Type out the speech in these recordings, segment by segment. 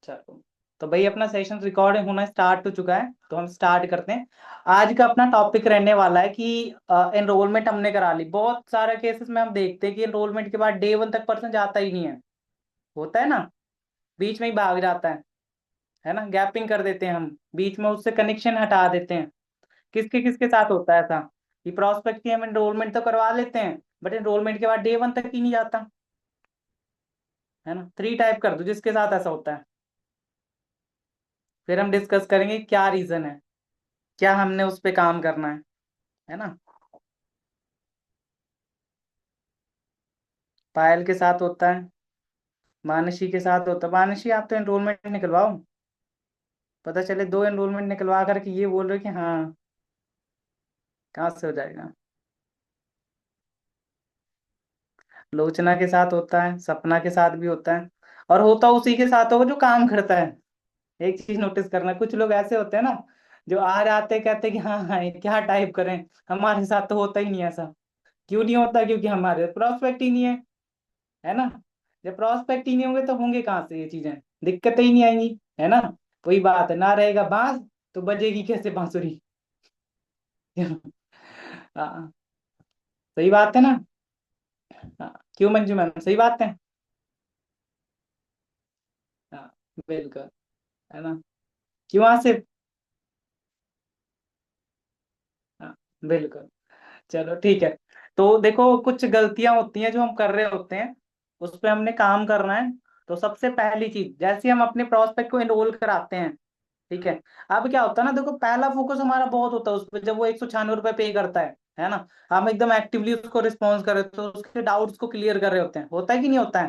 चलो, तो भाई अपना सेशन रिकॉर्ड होना स्टार्ट हो चुका है, तो हम स्टार्ट करते हैं। आज का अपना टॉपिक रहने वाला है कि एनरोलमेंट हमने करा ली। बहुत सारे केसेस में हम देखते हैं कि एनरोलमेंट के बाद डे 1 तक पर्सन जाता ही नहीं है। होता है ना, बीच में ही भाग जाता है ना, गैपिंग कर देते हैं हम, बीच में उससे कनेक्शन हटा देते हैं। किसके किसके साथ होता है ऐसा कि प्रोस्पेक्ट की हम एनरोलमेंट तो करवा लेते हैं, बट एनरोलमेंट के बाद डे 1 तक ही नहीं जाता। है ना, 3 टाइप कर दो जिसके साथ ऐसा होता है। फिर हम डिस्कस करेंगे क्या रीजन है, क्या हमने उस पे काम करना है ना। पायल के साथ होता है, मानसी के साथ होता है। मानसी आप तो एनरोलमेंट निकलवाओ, पता चले 2 एनरोलमेंट निकलवा करके ये बोल रहे हो कि हाँ, कहाँ से हो जाएगा। लोचना के साथ होता है, सपना के साथ भी होता है, और होता उसी के साथ होगा जो काम करता है। एक चीज नोटिस करना, कुछ लोग ऐसे होते हैं ना, जो आ जाते कहते हैं कि हाँ हाँ क्या टाइप करें, हमारे साथ तो होता ही नहीं ऐसा। क्यों नहीं होता? क्योंकि हमारे प्रोस्पेक्ट ही नहीं है ना। जब प्रोस्पेक्ट ही नहीं होंगे तो होंगे कहाँ से ये चीजें, दिक्कतें ही नहीं आएंगी। है ना, वही बात है, ना रहेगा बांस तो बजेगी कैसे बांसुरी। हाँ, सही बात है ना। हाँ, क्यों मंजू मैम, सही बात है। हाँ, बिल्कुल। है ना, क्यों आसिफ। हाँ, बिल्कुल। चलो ठीक है। तो देखो, कुछ गलतियां होती हैं जो हम कर रहे होते हैं, उस पे हमने काम करना है। तो सबसे पहली चीज, जैसे हम अपने प्रोस्पेक्ट को एनरोल कराते हैं, ठीक है। अब क्या होता है ना, देखो पहला फोकस हमारा बहुत होता है उस पर, जब वो 196 रुपये पे करता है ना। हम एकदम एक्टिवली उसको रिस्पॉन्स कर रहे होते हैं, तो उसके डाउट्स को क्लियर कर रहे होते हैं, होता है कि नहीं होता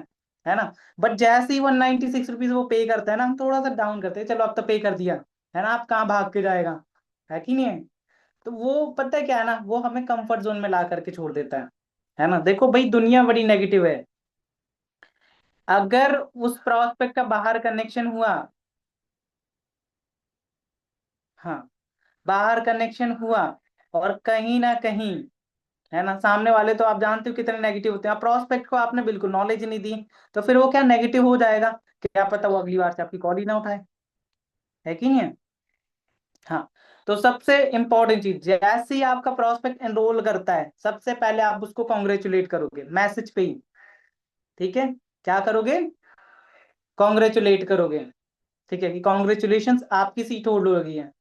है ना। बट जैसे ही 196 रुपीज वो पे करता है ना, हम थोड़ा सा डाउन करते हैं, चलो अब तो पे कर दिया, है ना, आप कहाँ भाग के जाएगा, है कि नहीं है। तो वो पता है क्या है ना, वो हमें कंफर्ट जोन में ला करके छोड़ देता है ना। देखो भाई, दुनिया बड़ी नेगेटिव है। अगर उस प्रोस्पेक्ट का बाहर कनेक्शन हुआ, हाँ, बाहर कनेक्शन हुआ, और कहीं ना कहीं, है ना, सामने वाले तो आप जानते हो कितने नेगेटिव होते हैं, आप प्रोस्पेक्ट को आपने बिल्कुल नॉलेज नहीं दी, तो फिर वो क्या नेगेटिव हो जाएगा। क्या पता वो अगली बार से आपकी कॉल ही ना उठाए, है कि नहीं है। हाँ, तो सबसे इंपॉर्टेंट चीज, जैसे ही आपका प्रोस्पेक्ट एनरोल करता है, सबसे पहले आप उसको कॉन्ग्रेचुलेट करोगे मैसेज पे ही। ठीक है, क्या करोगे? कॉन्ग्रेचुलेट करोगे। ठीक है, कि कॉन्ग्रेचुलेशन आपकी सीट होल्ड हो गई है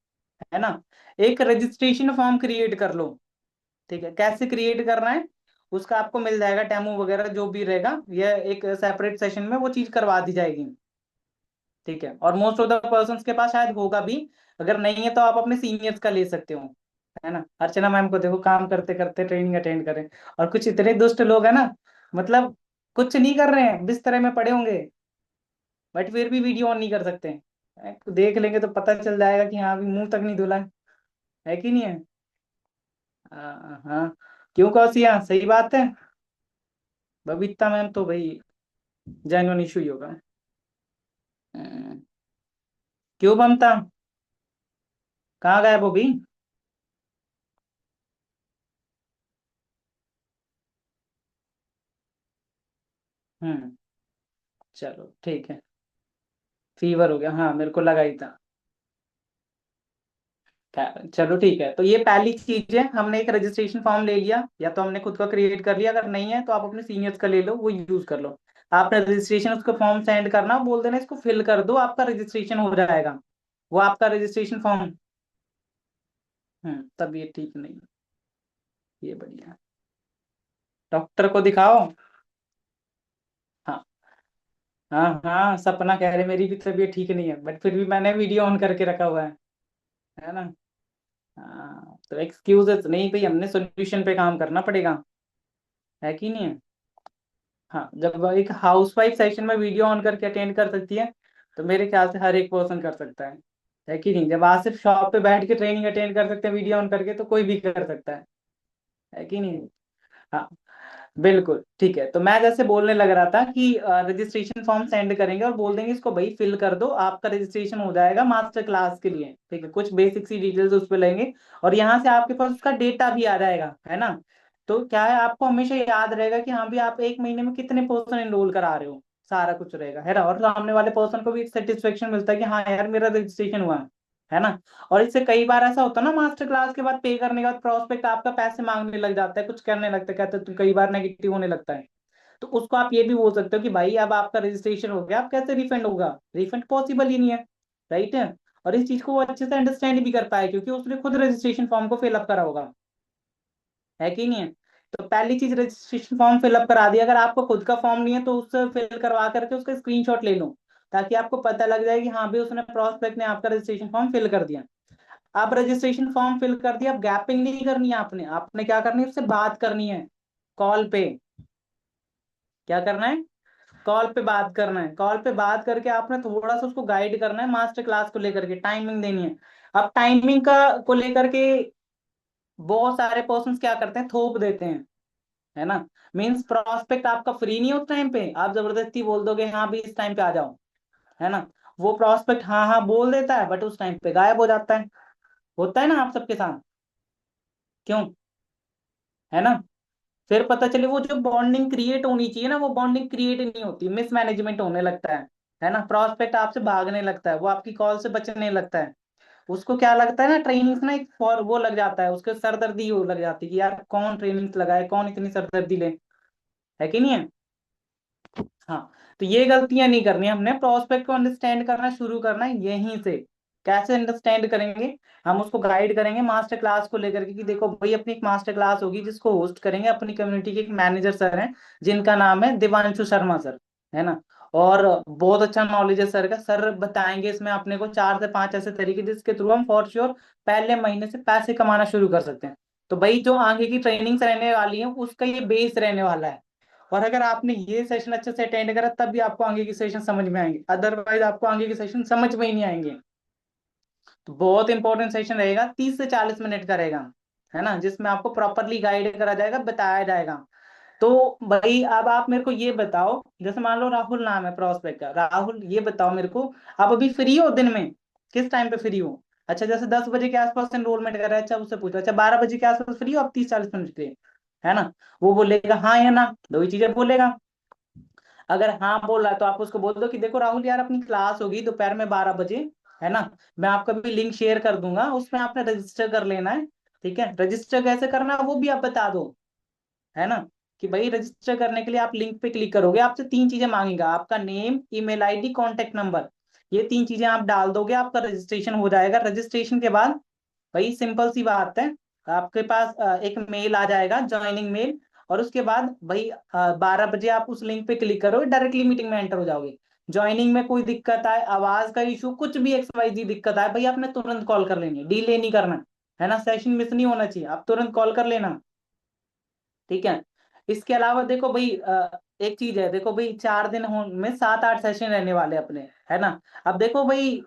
ना। एक रजिस्ट्रेशन फॉर्म क्रिएट कर लो। ठीक है, कैसे क्रिएट करना है, उसका आपको मिल जाएगा, डेमो वगैरह जो भी रहेगा, यह एक सेपरेट सेशन में वो चीज करवा दी जाएगी। ठीक है, और मोस्ट ऑफ द पर्सन के पास शायद होगा भी, अगर नहीं है तो आप अपने सीनियर्स का ले सकते हो। है ना, अर्चना मैम को देखो काम करते करते ट्रेनिंग अटेंड करें। और कुछ इतने दुष्ट लोग है ना, मतलब कुछ नहीं कर रहे हैं, बिस्तर में पड़े होंगे, बट फिर भी वीडियो ऑन नहीं कर सकते। देख लेंगे तो पता चल जाएगा कि हाँ, अभी मुंह तक नहीं धुला है कि नहीं है। हाँ, क्यों कौशिया, सही बात है। बबीता मैम तो भाई जेन्युइन इशू ही होगा। हम्म, क्यों बनता, कहाँ गायब हो गई। हम्म, चलो ठीक है। फीवर हो गया, हाँ मेरे को लगा ही था। चलो ठीक है, तो ये पहली चीज है, हमने एक रजिस्ट्रेशन फॉर्म ले लिया, या तो हमने खुद का क्रिएट कर लिया, अगर नहीं है तो आप अपने सीनियर्स का ले लो, वो यूज कर लो। आपने रजिस्ट्रेशन उसको फॉर्म सेंड करना, बोल देना इसको फिल कर दो, आपका रजिस्ट्रेशन हो जाएगा। वो आपका रजिस्ट्रेशन फॉर्म। तब ये ठीक नहीं, ये बढ़िया। डॉक्टर को दिखाओ। हाँ, हाँ हाँ, सपना कह रहे मेरी भी तबीयत ठीक नहीं है, बट फिर भी मैंने वीडियो ऑन करके रखा हुआ है ना। हाँ, तो एक्सक्यूजेस नहीं भाई, हमने सोल्यूशन पे काम करना पड़ेगा, है कि नहीं है। हाँ, जब एक हाउसवाइफ सेशन में वीडियो ऑन करके अटेंड कर सकती है, तो मेरे ख्याल से हर एक पर्सन कर सकता है कि नहीं। जब आप सिर्फ शॉप पे बैठ के ट्रेनिंग अटेंड कर सकते हैं वीडियो ऑन करके, तो कोई भी कर सकता है कि नहीं। हाँ, बिल्कुल ठीक है। तो मैं जैसे बोलने लग रहा था कि रजिस्ट्रेशन फॉर्म सेंड करेंगे और बोल देंगे इसको भाई फिल कर दो, आपका रजिस्ट्रेशन हो जाएगा मास्टर क्लास के लिए। ठीक है, कुछ बेसिक सी डिटेल्स उस पर लेंगे, और यहाँ से आपके पास उसका डेटा भी आ जाएगा, है ना। तो क्या है, आपको हमेशा याद रहेगा कि हाँ भी आप एक महीने में कितने पर्सन एनरोल करा रहे हो। सारा कुछ रहेगा, है ना। और सामने वाले पर्सन को भी एक सेटिस्फेक्शन मिलता है कि हाँ यार मेरा रजिस्ट्रेशन हुआ है ना। और इससे कई बार ऐसा होता है ना, मास्टर क्लास के बाद पे करने के बाद प्रोस्पेक्ट आपका पैसे मांगने लग जाता है, कुछ करने लगता है, कहते हैं, तो कई बार नेगेटिव होने लगता है। तो उसको आप ये भी बोल सकते हो कि भाई अब आपका रजिस्ट्रेशन हो गया, अब कैसे रिफंड होगा, रिफंड पॉसिबल ही नहीं है, राइट है। और इस चीज को वो अच्छे से अंडरस्टैंड भी कर पाए, क्योंकि उसने खुद रजिस्ट्रेशन फॉर्म को फिलअप करा होगा, है कि नहीं है। तो पहली चीज रजिस्ट्रेशन फॉर्म फिलअप करा दिया, अगर आपको खुद का फॉर्म नहीं है तो उससे फिल करवा करके उसका स्क्रीनशॉट ले लो, ताकि आपको पता लग जाए कि हाँ भाई उसने प्रोस्पेक्ट ने आपका रजिस्ट्रेशन फॉर्म फिल कर दिया। अब रजिस्ट्रेशन फॉर्म फिल कर दिया, अब गैपिंग नहीं करनी है आपने, आपने क्या करनी है, उससे बात करनी है कॉल पे। क्या करना है, कॉल पे बात करना है। कॉल पे बात करके आपने थोड़ा सा उसको गाइड करना है मास्टर क्लास को लेकर के, टाइमिंग देनी है। अब टाइमिंग का को लेकर के बहुत सारे पर्सन क्या करते हैं, थोप देते हैं, है ना। मीन्स प्रोस्पेक्ट आपका फ्री नहीं है उस टाइम पे, आप जबरदस्ती बोल दोगे हाँ भी इस टाइम पे आ जाओ, है ना। वो प्रोस्पेक्ट हाँ हाँ बोल देता है, बट उस टाइम पे गायब हो जाता है। होता है ना आप सबके साथ, क्यों, है ना। फिर पता चले वो जो बॉन्डिंग क्रिएट होनी चाहिए ना, वो बॉन्डिंग क्रिएट नहीं होती, मिसमैनेजमेंट होने लगता है ना। प्रोस्पेक्ट आपसे भागने लगता है, वो आपकी कॉल से बचने लगता है। उसको क्या लगता है ना, ट्रेनिंग्स ना एक फॉर वो लग जाता है, उसके सरदर्दी हो लग जाती है कि यार कौन ट्रेनिंग्स लगाए, कौन इतनी सरदर्दी ले, है कि नहीं है। हाँ, तो ये गलतियां नहीं करनी, हमने प्रोस्पेक्ट को अंडरस्टैंड करना शुरू करना है यहीं से। कैसे अंडरस्टैंड करेंगे, हम उसको गाइड करेंगे मास्टर क्लास को लेकर के कि देखो भाई अपनी एक मास्टर क्लास होगी जिसको होस्ट करेंगे अपनी कम्युनिटी के एक मैनेजर सर हैं, जिनका नाम है दिवांशु शर्मा सर, है ना। और बहुत अच्छा नॉलेज है सर का, सर बताएंगे इसमें अपने को 4 से 5 ऐसे तरीके जिसके थ्रू हम फॉर श्योर पहले महीने से पैसे कमाना शुरू कर सकते हैं। तो भाई जो आगे की ट्रेनिंग्स रहने वाली है उसका ये बेस रहने वाला है। और अगर आपने ये सेशन अच्छे से अटेंड करा तब भी आपको आगे की सेशन समझ में आएंगे, अदरवाइज आपको आगे की सेशन समझ में ही नहीं आएंगे। तो बहुत इंपॉर्टेंट सेशन रहेगा, 30 से 40 मिनट का रहेगा, है ना, जिसमें आपको प्रॉपरली गाइड करा जाएगा, बताया जाएगा। तो भाई अब आप मेरे को ये बताओ, जैसे मान लो राहुल नाम है प्रोस्पेक्ट का, राहुल ये बताओ मेरे को, आप अभी फ्री हो दिन में, किस टाइम पे फ्री हो। अच्छा जैसे 10 बजे के आसपास एनरोलमेंट कर रहा है, अच्छा उससे पूछो, अच्छा 12 बजे के आसपास फ्री हो आप 30 40 मिनट के लिए, है ना। वो बोलेगा हाँ या ना, दो ही चीजें बोलेगा। अगर हाँ बोल रहा है तो आप उसको बोल दो कि देखो राहुल यार अपनी क्लास होगी दोपहर में 12 बजे, है ना। मैं आपका भी लिंक शेयर कर दूंगा, उसमें आपने रजिस्टर कर लेना है। ठीक है, रजिस्टर कैसे करना है वो भी आप बता दो, है ना। कि भाई रजिस्टर करने के लिए आप लिंक पे क्लिक करोगे, आपसे 3 चीजें मांगेगा, आपका name, email ID, contact number. ये 3 चीजें आप डाल दोगे, आपका रजिस्ट्रेशन हो जाएगा। रजिस्ट्रेशन के बाद भाई सिंपल सी बात है, आपके पास एक मेल आ जाएगा, ज्वाइनिंग मेल। और उसके बाद भाई 12 बजे आप उस लिंक पे क्लिक करोगे, डायरेक्टली मीटिंग में एंटर हो जाओगे। ज्वाइनिंग में कोई दिक्कत आए, आवाज का इशू, कुछ भी XYZ दिक्कत आए, भाई आपने तुरंत कॉल कर लेनी है, डिले नहीं करना, है ना। सेशन मिस नहीं होना चाहिए, आप तुरंत कॉल कर लेना, ठीक है। इसके अलावा देखो भाई एक चीज है, देखो भाई 4 दिन में 7 8 सेशन रहने वाले अपने, है ना। अब देखो भाई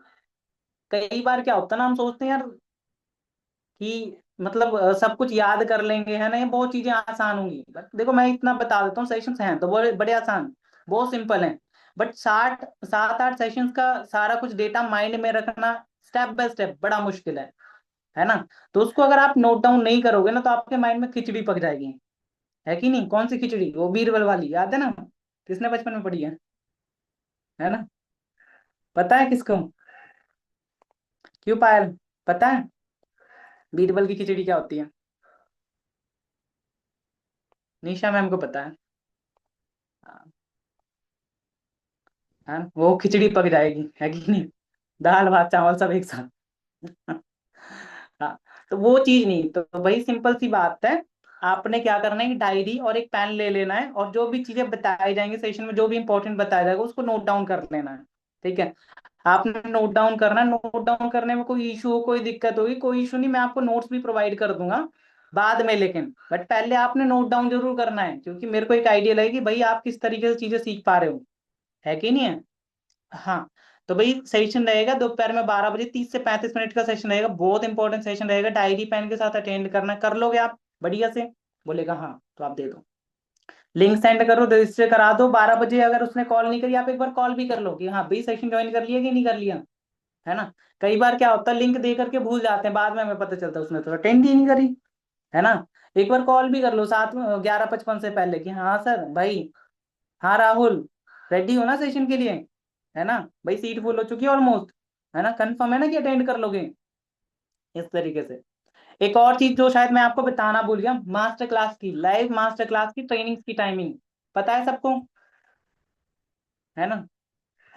कई बार क्या होता है ना, हम सोचते हैं यार कि मतलब सब कुछ याद कर लेंगे, है ना, ये बहुत चीजें आसान होंगी, बट देखो मैं इतना बता देता हूँ, सेशंस हैं तो बड़े बड़े आसान, बहुत सिंपल हैं। बट 7 8 सेशंस का सारा कुछ डेटा माइंड में रखना स्टेप बाय स्टेप बड़ा मुश्किल है ना। तो उसको अगर आप नोट डाउन नहीं करोगे ना तो आपके माइंड में खिचड़ी पक जाएगी, है कि नहीं। कौन सी खिचड़ी, वो बीरबल वाली, याद है ना, किसने बचपन में पढ़ी है ना। पता है किसको, क्यों पायल, पता है बीरबल की खिचड़ी क्या होती है। निशा मैम को पता है। हाँ, हाँ, वो खिचड़ी पक जाएगी, है कि नहीं, दाल भात चावल सब एक साथ। हाँ, तो वो चीज नहीं, तो वही सिंपल सी बात है। आपने क्या करना है कि डायरी और एक पेन ले लेना है, और जो भी चीजें बताई जाएंगी सेशन में, जो भी इंपॉर्टेंट बताया जाएगा उसको नोट डाउन कर लेना है, ठीक है। आपने नोट डाउन करना है, नोट डाउन करने में कोई इशू हो, कोई दिक्कत होगी, कोई इशू नहीं, मैं आपको नोट्स भी प्रोवाइड कर दूंगा बाद में, लेकिन बट पहले आपने नोट डाउन जरूर करना है, क्योंकि मेरे को एक आइडिया लगे कि भाई आप किस तरीके से चीजें सीख पा रहे हो, है कि नहीं है। हाँ, तो भाई सेशन रहेगा दोपहर में 12 बजे, 30 से 35 मिनट का सेशन रहेगा, बहुत इंपॉर्टेंट सेशन रहेगा, डायरी पेन के साथ अटेंड करना, कर लोगे आप बढ़िया से। बोलेगा हाँ तो आप दे दो, लिंक सेंड करो, रजिस्टर करा दो। 12 बजे अगर उसने कॉल नहीं करी, आप एक बार कॉल भी कर लो कि हाँ भाई सेशन ज्वाइन कर लिया कि नहीं कर लिया, है ना। कई बार क्या होता है लिंक दे करके भूल जाते हैं, बाद में हमें पता चलता है उसने तो अटेंड ही नहीं करी, है ना। एक बार कॉल भी कर लो साथ में 11:55 से पहले कि हाँ सर भाई, हाँ राहुल, रेडी हो ना सेशन के लिए, है ना भाई, सीट फुल हो चुकी है ऑलमोस्ट, है ना, कंफर्म है ना कि अटेंड कर लोगे इस तरीके से। एक और चीज जो शायद मैं आपको बताना भूल गया, मास्टर क्लास की, लाइव मास्टर क्लास की ट्रेनिंग की टाइमिंग पता है सबको, है ना,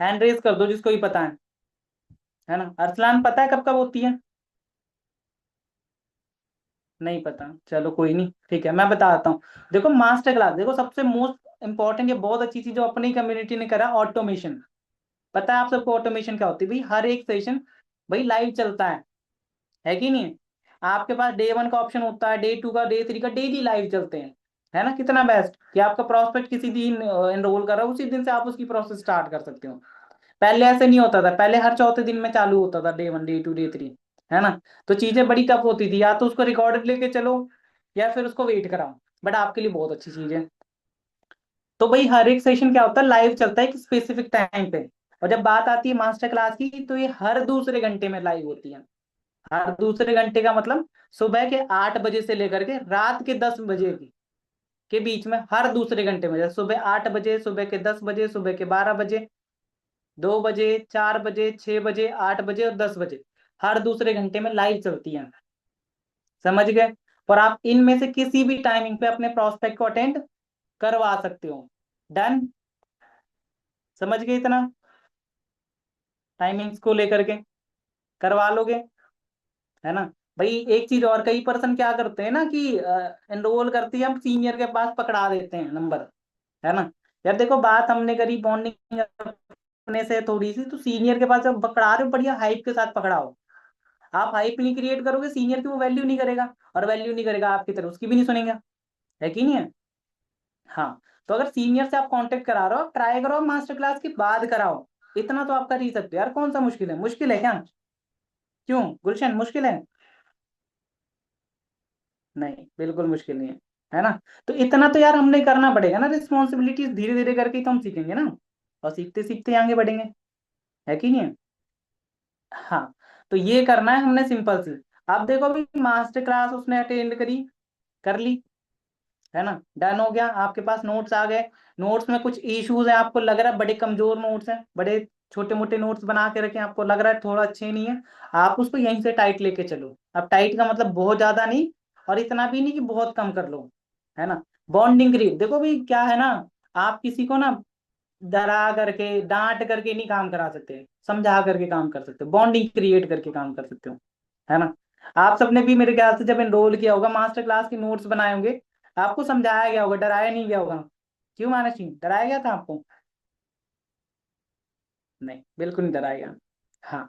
हैंड रेज कर दो जिसको भी पता है ना। अरसलान पता है कब कब होती है? नहीं पता, चलो कोई नहीं, ठीक है मैं बता देता हूँ। देखो मास्टर क्लास, देखो सबसे मोस्ट इंपॉर्टेंट, ये बहुत अच्छी चीज जो अपनी कम्युनिटी ने करा, ऑटोमेशन। पता है आप सबको ऑटोमेशन क्या होती है? भाई हर एक सेशन भाई लाइव चलता है कि नहीं? आपके पास डे 1 का ऑप्शन होता है, डे 2 का, डे 3 का, डेली लाइव चलते हैं, है ना। कितना बेस्ट कि आपका प्रॉस्पेक्ट किसी दिन एनरोल कर रहा है, उसी दिन से आप उसकी प्रोसेस स्टार्ट कर सकते हो। पहले ऐसे नहीं होता था, पहले हर चौथे दिन में चालू होता था, डे 1, डे 2, डे 3, है ना। तो चीजें बड़ी टफ होती थी, या तो उसको रिकॉर्डेड लेके चलो या फिर उसको वेट कराओ। बट आपके लिए बहुत अच्छी चीज है। तो भाई हर एक सेशन क्या होता है, लाइव चलता है एक स्पेसिफिक टाइम पे। और जब बात आती है मास्टर क्लास की, तो ये हर दूसरे घंटे में लाइव होती है। हर दूसरे घंटे का मतलब सुबह के 8 बजे से लेकर के रात के 10 बजे के बीच में, हर दूसरे घंटे में, जैसे सुबह 8 बजे, सुबह के 10 बजे, सुबह के 12 बजे, 2 बजे, 4 बजे, 6 बजे, 8 बजे और 10 बजे, हर दूसरे घंटे में लाइव चलती है। समझ गए? और आप इनमें से किसी भी टाइमिंग पे अपने प्रोस्पेक्ट को अटेंड करवा सकते हो। डन? समझ गए इतना? टाइमिंग्स को लेकर के करवा लोगे, है ना। भाई एक चीज और, कई पर्सन क्या करते हैं ना कि एनरोल करते हैं, हम सीनियर के पास पकड़ा देते हैं नंबर, है ना। यार देखो बात हमने करी बॉन्डिंग अपने से थोड़ी सी, तो सीनियर के पास जब पकड़ा रहे हो, बढ़िया हाइप के साथ पकड़ाओ। आप हाइप नहीं क्रिएट करोगे, सीनियर की वो वैल्यू नहीं करेगा, और वैल्यू नहीं करेगा आपकी तरफ, उसकी भी नहीं सुनेगा, है कि नहीं है? हाँ। तो अगर सीनियर से आप कांटेक्ट करा रहे हो, ट्राई करो मास्टर क्लास के बाद कराओ। इतना तो आप कर ही सकते हो यार, कौन सा मुश्किल है? मुश्किल है क्या? क्यों गुलशन, मुश्किल है? नहीं बिल्कुल मुश्किल नहीं है ना। तो इतना तो यार हमने करना पड़ेगा ना, रिस्पॉन्सिबिलिटीज धीरे धीरे करके ही तो हम सीखेंगे ना, और सीखते सीखते आगे बढ़ेंगे, है कि नहीं है? हाँ। तो ये करना है हमने सिंपल सी। अब देखो अभी मास्टर क्लास उसने अटेंड करी, कर ली, है ना, डन हो गया, आपके पास नोट्स आ गए। नोट्स में कुछ इश्यूज है, आपको लग रहा है बड़े कमजोर नोट्स हैं, बड़े छोटे मोटे नोट्स बना के रखे, आपको लग रहा है थोड़ा अच्छे नहीं है, आप उसको यहीं से टाइट लेके चलो। अब टाइट का मतलब बहुत ज्यादा नहीं, और इतना भी नहीं कि बहुत कम कर लो, है ना। बॉन्डिंग क्रिएट, देखो भाई क्या है ना, आप किसी को ना डरा करके डांट करके नहीं काम करा सकते, समझा करके काम कर सकते हो, बॉन्डिंग क्रिएट करके काम कर सकते हो, है ना। आप सबने भी मेरे ख्याल से जब एनरोल किया होगा, मास्टर क्लास के नोट्स बनाए होंगे, आपको समझाया गया होगा, डराया नहीं गया होगा। क्यों मानसी, डराया गया था आपको? नहीं बिल्कुल नहीं डराया गया। हाँ।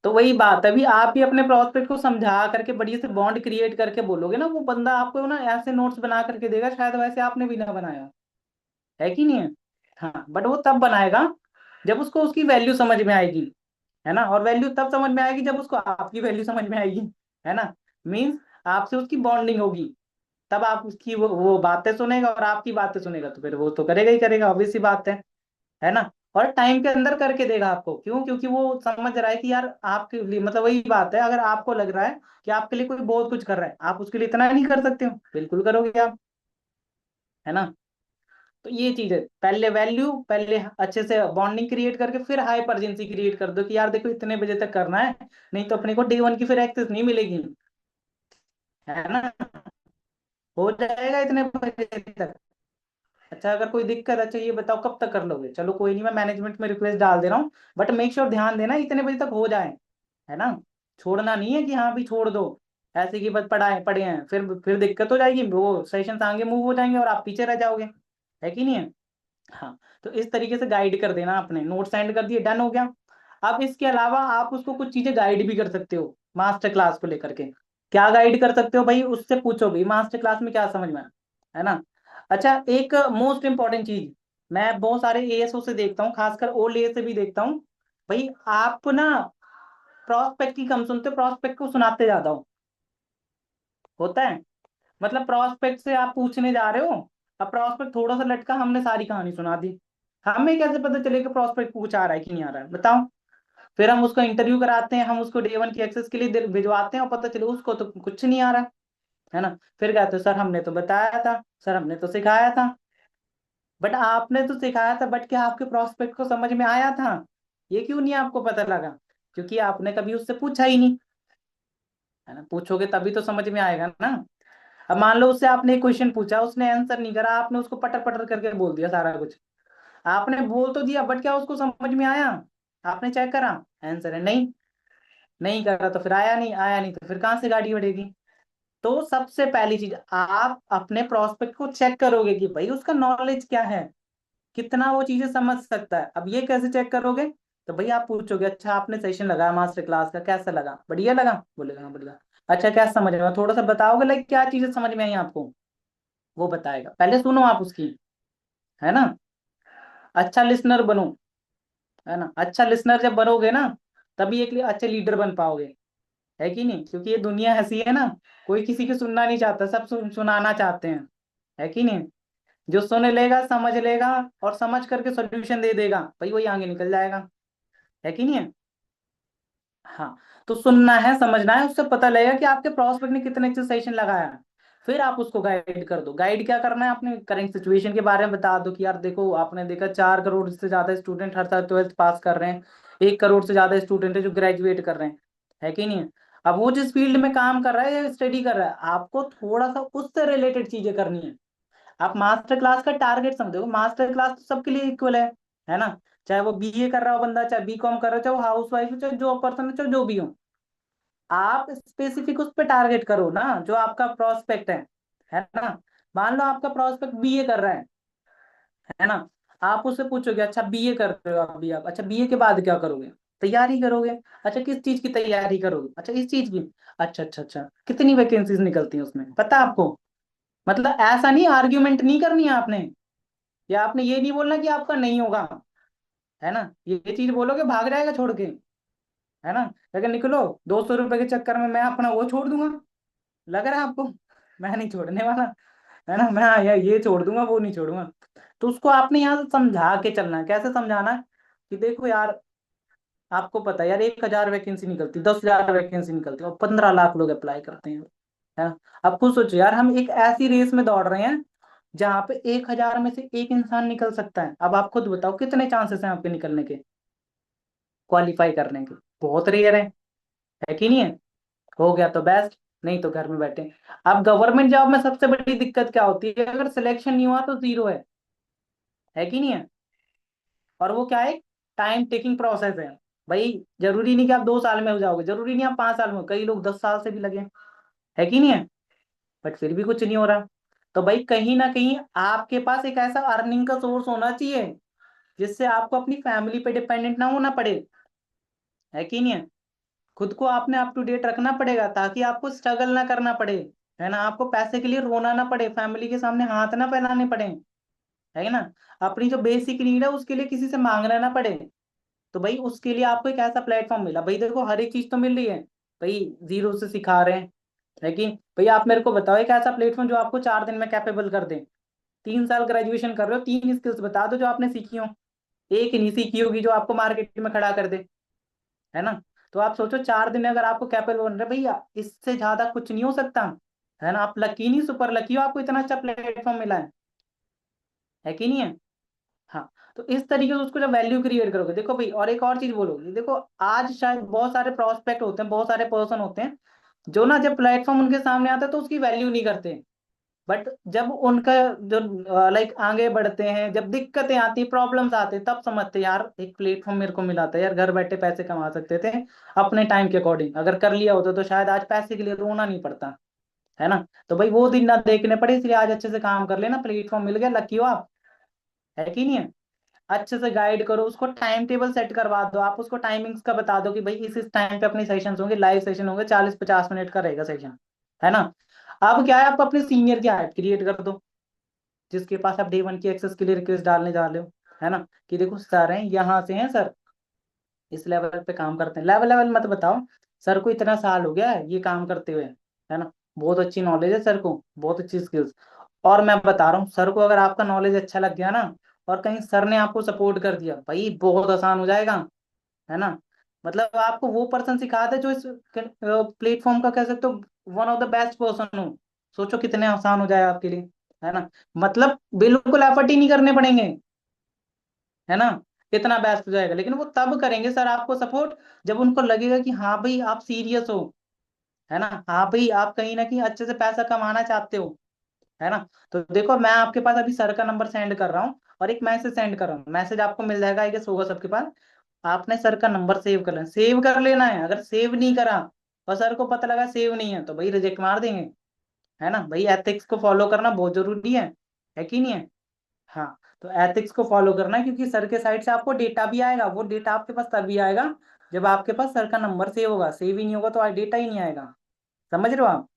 तो वही बात है, अभी आप भी अपने प्रोस्पेक्ट को समझा करके बढ़िया से बॉन्ड क्रिएट करके बोलोगे ना, वो बंदा आपको ना ऐसे नोट्स बना करके देगा, शायद वैसे आपने भी ना बनाया, है कि नहीं है? हाँ, बट वो तब बनाएगा जब उसको उसकी वैल्यू समझ में आएगी, है ना। और वैल्यू तब समझ में आएगी जब उसको आपकी वैल्यू समझ में आएगी, है ना। मीन्स आपसे उसकी बॉन्डिंग होगी, तब आप उसकी वो बातें सुनेगा और आपकी बातें सुनेगा, तो फिर वो तो करेगा ही करेगा, ऑब्वियस सी बात है ना। और टाइम के अंदर करके देगा आपको, क्यों? क्योंकि वो समझ रहा है कि यार आपके लिए, मतलब वही बात है, अगर आपको लग रहा है कि आपके लिए कोई बहुत कुछ कर रहा है, आप उसके लिए इतना नहीं कर सकते हो, बिल्कुल करोगे आप, है ना। तो ये चीज है, पहले वैल्यू, पहले अच्छे से बॉन्डिंग क्रिएट करके फिर हाइपर अर्जेंसी क्रिएट कर दो कि यार देखो इतने बजे तक करना है, नहीं तो अपने को डे 1 की फिर एक्सेस नहीं मिलेगी, है ना। हो जाएगा इतने बजे तक। अच्छा अगर कोई दिक्कत, अच्छा ये बताओ कब तक कर लोगे? चलो कोई नहीं, मैं मैनेजमेंट में रिक्वेस्ट डाल दे रहा हूँ, बट मेक श्योर ध्यान देना इतने बजे तक हो जाए, है ना। छोड़ना नहीं है कि हाँ भी छोड़ दो, ऐसे की बस पढ़ाए पढ़े हैं, फिर दिक्कत हो जाएगी, वो सेशन आगे मूव हो जाएंगे और आप पीछे रह जाओगे, है कि नहीं है? हाँ। तो इस तरीके से गाइड कर देना, आपने नोट सेंड कर दिए, डन हो गया। अब इसके अलावा आप उसको कुछ चीजें गाइड भी कर सकते हो मास्टर क्लास को लेकर के। क्या गाइड कर सकते हो भाई? उससे पूछो भाई मास्टर क्लास में क्या समझ में आया, है ना। अच्छा एक मोस्ट इंपॉर्टेंट चीज, मैं बहुत सारे एएसओ से देखता हूँ, खासकर ओल्ड एएस से भी देखता हूँ, भाई आप ना प्रॉस्पेक्ट की कम सुनते हो, प्रॉस्पेक्ट को सुनाते ज्यादा हो, होता है। मतलब प्रॉस्पेक्ट से आप पूछने जा रहे हो, अब प्रॉस्पेक्ट थोड़ा सा लटका, हमने सारी कहानी सुना दी, हमें कैसे पता चलेगा प्रॉस्पेक्ट पूछ आ रहा है कि नहीं आ रहा है, बताओ। फिर हम उसको इंटरव्यू कराते हैं, हम उसको डे 1 की एक्सेस के लिए भिजवाते हैं, और पता चले उसको तो कुछ नहीं आ रहा, है ना। फिर कहते हैं सर हमने तो बताया था, सर हमने तो सिखाया था, बट आपने तो सिखाया था, बट क्या आपके प्रोस्पेक्ट को समझ में आया था? ये क्यों नहीं आपको पता लगा? क्योंकि आपने कभी उससे पूछा ही नहीं, है ना। पूछोगे तभी तो समझ में आएगा ना। अब मान लो उससे आपने एक क्वेश्चन पूछा, उसने आंसर नहीं करा, आपने उसको पटर पटर करके बोल दिया सारा कुछ। आपने बोल तो दिया, बट क्या उसको समझ में आया? आपने चेक करा? आंसर है नहीं। नहीं करा तो फिर आया नहीं, आया नहीं तो फिर कहाँ से गाड़ी बढ़ेगी? तो सबसे पहली चीज, आप अपने प्रोस्पेक्ट को चेक करोगे कि भाई उसका नॉलेज क्या है, कितना वो चीजें समझ सकता है। अब ये कैसे चेक करोगे? तो भाई आप पूछोगे, अच्छा आपने सेशन लगाया मास्टर क्लास का, कैसा लगा? बढ़िया लगा? बोलेगा हाँ बढ़िया। अच्छा क्या समझ में, थोड़ा सा बताओगे लाइक क्या चीजें समझ में आई आपको? वो बताएगा, पहले सुनो आप उसकी, है ना। अच्छा लिसनर बनो, है ना। अच्छा लिसनर जब बनोगे ना, तभी एक अच्छे लीडर बन पाओगे, है कि नहीं? क्योंकि ये दुनिया ऐसी है ना, कोई किसी की सुनना नहीं चाहता, सब सुनाना चाहते हैं, है कि नहीं? जो सुन लेगा, समझ लेगा, और समझ करके सोल्यूशन दे देगा, भाई वही आगे निकल जाएगा, है कि नहीं है? हाँ। तो सुनना है, समझना है, उससे पता लगेगा कि आपके प्रोस्पेक्ट ने कितने अच्छे सेशन लगाया है। फिर आप उसको गाइड कर दो। गाइड क्या करना है, अपने करंट सिचुएशन के बारे में बता दो कि यार देखो, आपने देखा 4 करोड़ से ज्यादा स्टूडेंट हर साल 12th पास कर रहे हैं, 1 करोड़ से ज्यादा स्टूडेंट है जो ग्रेजुएट कर रहे हैं, है कि नहीं है? अब वो जिस फील्ड में काम कर रहा है या स्टडी कर रहा है, आपको थोड़ा सा उससे रिलेटेड चीजें करनी है। आप मास्टर क्लास का टारगेट समझो, मास्टर क्लास तो सबके लिए इक्वल है ना। चाहे वो बीए कर रहा हो बंदा, चाहे बीकॉम कर रहा हो, चाहे वो हाउस वाइफ हो, चाहे जो पर्सन है, चाहे जो भी हो। आप स्पेसिफिक उस पर टारगेट करो ना, जो आपका प्रोस्पेक्ट है ना। मान लो आपका प्रोस्पेक्ट बीए कर रहा है ना। आप उससे पूछोगे, अच्छा बीए कर रहे हो अभी आप, अच्छा बीए के बाद क्या करोगे? तैयारी करोगे। अच्छा किस चीज की तैयारी करोगे? अच्छा इस चीज की। अच्छा अच्छा अच्छा, कितनी वैकेंसीज निकलती हैं उसमें, पता है आपको? मतलब ऐसा नहीं, आर्ग्यूमेंट नहीं करनी है आपने, या आपने ये नहीं बोलना कि आपका नहीं होगा, है ना। ये चीज बोलोगे भाग जाएगा छोड़ के, है ना। लेकिन निकलो, 200 रुपए के चक्कर में मैं अपना वो छोड़ दूंगा, लग रहा है आपको? मैं नहीं छोड़ने वाला, है ना। मैं ये छोड़ दूंगा, वो नहीं छोड़ूंगा। तो उसको आपने यहाँ से समझा के चलना है। कैसे समझाना है? कि देखो यार, आपको पता है यार, 1,000 वैकेंसी निकलती, 10,000 वैकेंसी निकलती है, और 15 लाख लोग अप्लाई करते हैं, है ना। अब खुद सोचो यार, हम एक ऐसी रेस में दौड़ रहे हैं जहाँ पे 1,000 में से एक इंसान निकल सकता है। अब आप खुद बताओ कितने चांसेस हैं आपके निकलने के, क्वालिफाई करने के? बहुत रेयर है कि नहीं है? हो गया तो बेस्ट, नहीं तो घर में बैठे। अब गवर्नमेंट जॉब में सबसे बड़ी दिक्कत क्या होती है? अगर सिलेक्शन नहीं हुआ तो जीरो है कि नहीं है? और वो क्या है, टाइम टेकिंग प्रोसेस है। भाई जरूरी नहीं कि आप 2 साल में हो जाओगे, जरूरी नहीं आप 5 साल में हो, कई लोग 10 साल से भी लगे, है कि नहीं है? बट फिर भी कुछ नहीं हो रहा। तो भाई कहीं ना कहीं आपके पास एक ऐसा अर्निंग का सोर्स होना चाहिए जिससे आपको अपनी फैमिली पे डिपेंडेंट ना होना पड़े, है कि नहीं है? खुद को आपने अप टू डेट रखना पड़ेगा, ताकि आपको स्ट्रगल ना करना पड़े, है ना। आपको पैसे के लिए रोना ना पड़े, फैमिली के सामने हाथ ना फैलाने पड़े, है ना। अपनी जो बेसिक नीड है उसके लिए किसी से मांगना ना पड़े। तो भाई उसके लिए आपको एक ऐसा प्लेटफॉर्म मिला। भाई देखो, हर एक चीज तो मिल रही है, भाई जीरो से सिखा रहे हैं, लेकिन भाई आप मेरे को बताओ एक ऐसा प्लेटफॉर्म जो आपको 4 दिन में कैपेबल कर दे। 3 साल ग्रेजुएशन कर रहे हो, 3 स्किल्स बता दो जो आपने सीखी हो, एक ही नहीं सीखी होगी जो आपको मार्केट में खड़ा कर दे, है ना। तो आप सोचो, 4 दिन अगर आपको कैपेबल बन रहे भैया, इससे ज्यादा कुछ नहीं हो सकता, है ना। आप लकी नहीं, सुपर लकी हो, आपको इतना अच्छा प्लेटफॉर्म मिला है कि नहीं है? हाँ। तो इस तरीके से उसको जब वैल्यू क्रिएट करोगे, देखो भाई, और एक और चीज बोलोगे, देखो आज शायद बहुत सारे प्रोस्पेक्ट होते हैं, बहुत सारे पर्सन होते हैं जो ना, जब प्लेटफॉर्म उनके सामने आता है तो उसकी वैल्यू नहीं करते। बट जब उनका जो लाइक आगे बढ़ते हैं, जब दिक्कतें आती, प्रॉब्लम्स आते हैं, तब समझते हैं यार एक प्लेटफॉर्म मेरे को मिला था यार, घर बैठे पैसे कमा सकते थे अपने टाइम के अकॉर्डिंग। अगर कर लिया होता तो शायद आज पैसे के लिए रोना नहीं पड़ता, है ना। तो भाई वो दिन ना देखने पड़े, इसलिए आज अच्छे से काम कर लेना, प्लेटफॉर्म मिल गया, लकी हो आप, है कि नहीं है? अच्छे से गाइड करो उसको, टाइम टेबल सेट करवा दो, आप उसको टाइमिंग्स का बता दो कि भाई इस टाइम पे अपने सेशंस होंगे, लाइव सेशन होंगे, 40-50 मिनट का रहेगा सेशन, है ना। अब क्या है, आप अपने सीनियर की हाइट क्रिएट कर दो, जिसके पास आप डे 1 की एक्सेस के लिए रिक्वेस्ट डालने जा रहे हो, है ना। कि देखो सर हैं, यहाँ से हैं सर, इस लेवल पे काम करते हैं, लेवल लेवल मत बताओ, सर को इतना साल हो गया है ये काम करते हुए, है ना। बहुत अच्छी नॉलेज है सर को, बहुत अच्छी स्किल्स। और मैं बता रहा हूँ सर को, अगर आपका नॉलेज अच्छा लग गया ना, और कहीं सर ने आपको सपोर्ट कर दिया, भाई बहुत आसान हो जाएगा, है ना। मतलब आपको वो पर्सन सिखा दे जो इस प्लेटफॉर्म का कह सकते हो one of the best person हो, सोचो कितने आसान हो जाए आपके लिए, है ना। मतलब बिल्कुल एफर्ट ही नहीं करने पड़ेंगे, है ना, इतना बेस्ट हो जाएगा। लेकिन वो तब करेंगे सर आपको सपोर्ट जब उनको लगेगा कि हाँ भाई आप सीरियस हो, है ना, हाँ भाई आप कहीं ना कहीं अच्छे से पैसा कमाना चाहते हो, है ना। तो देखो मैं आपके पास अभी सर का नंबर सेंड कर रहा हूँ और एक मैसेज सेंड कर रहा हूँ, मैसेज आपको मिल जाएगा, आई गेस होगा सबके पास। आपने सर का नंबर सेव कर लेना, सेव कर लेना है। अगर सेव नहीं करा और सर को पता लगा सेव नहीं है तो भाई रिजेक्ट मार देंगे, है ना। भाई एथिक्स को फॉलो करना बहुत जरूरी है कि नहीं है। हाँ, तो एथिक्स को फॉलो करना है, क्योंकि सर के साइड से आपको डेटा भी आएगा, वो डेटा आपके पास तभी आएगा जब आपके पास सर का नंबर सेव होगा। सेव ही नहीं होगा तो डेटा ही नहीं आएगा। समझ रहे हो आप।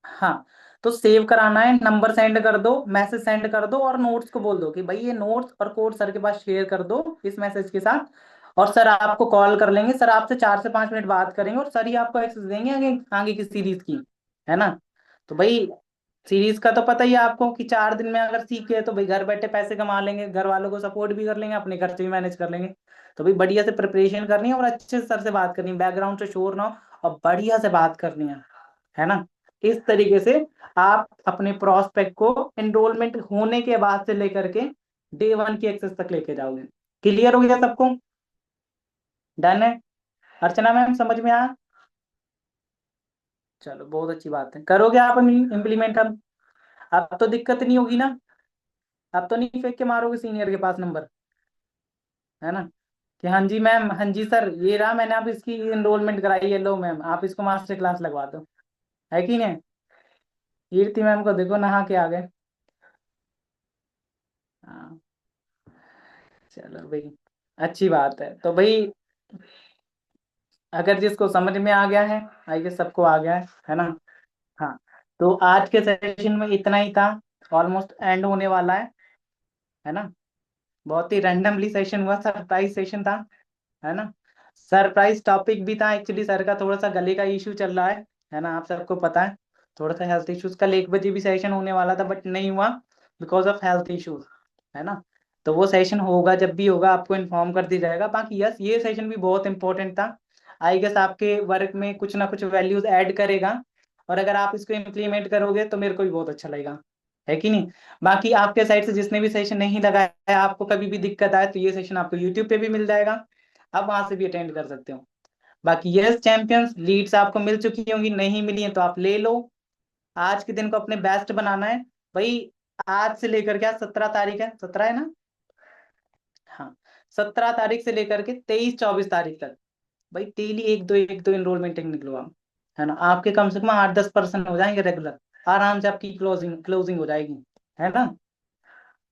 हाँ, तो सेव कराना है, नंबर सेंड कर दो, मैसेज सेंड कर दो और नोट्स को बोल दो कि भाई ये नोट्स और कोड सर के पास शेयर कर दो इस मैसेज के साथ। और सर आपको कॉल कर लेंगे, सर आपसे 4 से 5 मिनट बात करेंगे और सर ही आपको एक्सेस देंगे आगे आगे की सीरीज की, है ना। तो भाई सीरीज का तो पता ही है आपको कि 4 दिन में अगर सीखे तो भाई घर बैठे पैसे कमा लेंगे, घर वालों को सपोर्ट भी कर लेंगे, अपने खर्चे भी मैनेज कर लेंगे। तो भाई बढ़िया से प्रिपरेशन करनी है और अच्छे से सर से बात करनी है, बैकग्राउंड से शोर ना हो और बढ़िया से बात करनी है ना। इस तरीके से आप अपने प्रोस्पेक्ट को एनरोलमेंट होने के बाद से लेकर के डे 1 की एक्सेस तक लेके जाओगे। क्लियर हो गया सबको। डन है। अर्चना मैम समझ में आया। चलो बहुत अच्छी बात है, करोगे आप इम्प्लीमेंट अब तो दिक्कत नहीं होगी ना। अब तो नहीं फेंक के मारोगे सीनियर के पास नंबर, है ना, कि हाँ जी मैम, हाँ जी सर, ये रहा मैंने आप इसकी एनरोलमेंट कराई है, लो मैम आप इसको मास्टर क्लास लगवा दो। है कि नहीं। कीर्ति मैम को देखो नहा के आ गए। हाँ, चलो भाई अच्छी बात है। तो भाई अगर जिसको समझ में आ गया है, आई गेस सबको आ गया है ना। हाँ, तो आज के सेशन में इतना ही था, ऑलमोस्ट एंड होने वाला है ना। बहुत ही रैंडमली सेशन हुआ, सरप्राइज सेशन था, है ना। सरप्राइज टॉपिक भी था एक्चुअली, सर का थोड़ा सा गले का इशू चल रहा है ना, आप सबको पता है। थोड़ा सा हेल्थ इश्यूज, कल 1 बजे भी सेशन होने वाला था बट नहीं हुआ बिकॉज ऑफ हेल्थ इश्यूज, है ना। तो वो सेशन होगा, जब भी होगा आपको इन्फॉर्म कर दिया जाएगा। बाकी यस, ये सेशन भी बहुत इंपॉर्टेंट था, आई गेस आपके वर्क में कुछ ना कुछ वैल्यूज ऐड करेगा। और अगर आप इसको इम्प्लीमेंट करोगे तो मेरे को भी बहुत अच्छा लगेगा, है कि नहीं। बाकी आपके साइड से जिसने भी सेशन नहीं लगाया है, आपको कभी भी दिक्कत आए तो ये सेशन आपको यूट्यूब पे भी मिल जाएगा, आप वहां से भी अटेंड कर सकते हो। बाकी यस चैंपियंस, लीड्स आपको मिल चुकी होंगी, नहीं मिली है तो आप ले लो। आज के दिन को अपने बेस्ट बनाना है भाई। आज से लेकर के, आज 17 तारीख है, 17 है ना। हाँ, 17 तारीख से लेकर के 23 24 तारीख तक भाई डेली एक दो एनरोलमेंट निकलो आप, है ना। आपके कम से कम 8 10% हो जाएंगे रेगुलर, आराम से आपकी क्लोजिंग क्लोजिंग हो जाएगी, है ना।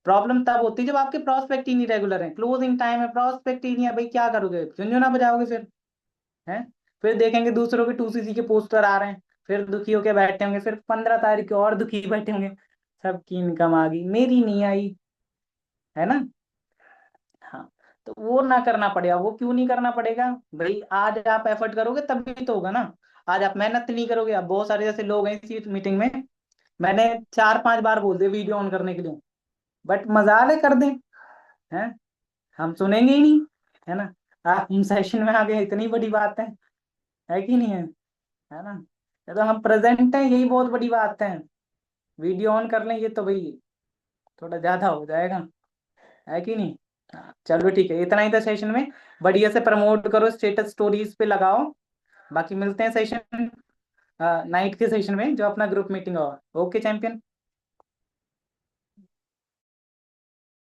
प्रॉब्लम तब होती है जब आपके प्रॉस्पेक्ट ही नहीं रेगुलर है, क्लोजिंग टाइम है, प्रॉस्पेक्ट ही नहीं है, भाई क्या करोगे, झुंझुना बजाओगे फिर, हैं। फिर देखेंगे दूसरों के 2cc के पोस्टर आ रहे हैं, फिर दुखी होके बैठे होंगे, फिर 15 तारीख को और दुखी बैठे होंगे, सबकी इनकम आ गई मेरी नहीं आई, है ना। हाँ, तो वो ना करना पड़ेगा। वो क्यों नहीं करना पड़ेगा भाई, आज आप एफर्ट करोगे तभी तो होगा ना। आज आप मेहनत नहीं करोगे, अब बहुत सारे जैसे लोग हैं इसी मीटिंग में, मैंने 4 5 बार बोल दिया वीडियो ऑन करने के लिए, बट मजाल है कर दें, हैं, हम सुनेंगे ही नहीं, है ना। आप सेशन में आ गए, इतनी बड़ी बात है कि नहीं है ना। ये तो हम प्रेजेंट हैं, यही बहुत बड़ी बात है। वीडियो ऑन कर लें ये तो भाई थोड़ा ज्यादा हो जाएगा, है कि नहीं। हाँ, चलो ठीक है, इतना ही था सेशन में। बढ़िया से प्रमोट करो, स्टेटस स्टोरीज पे लगाओ। बाकी मिलते हैं सेशन नाइट के सेशन में जो अपना ग्रुप मीटिंग होगा। Okay champion.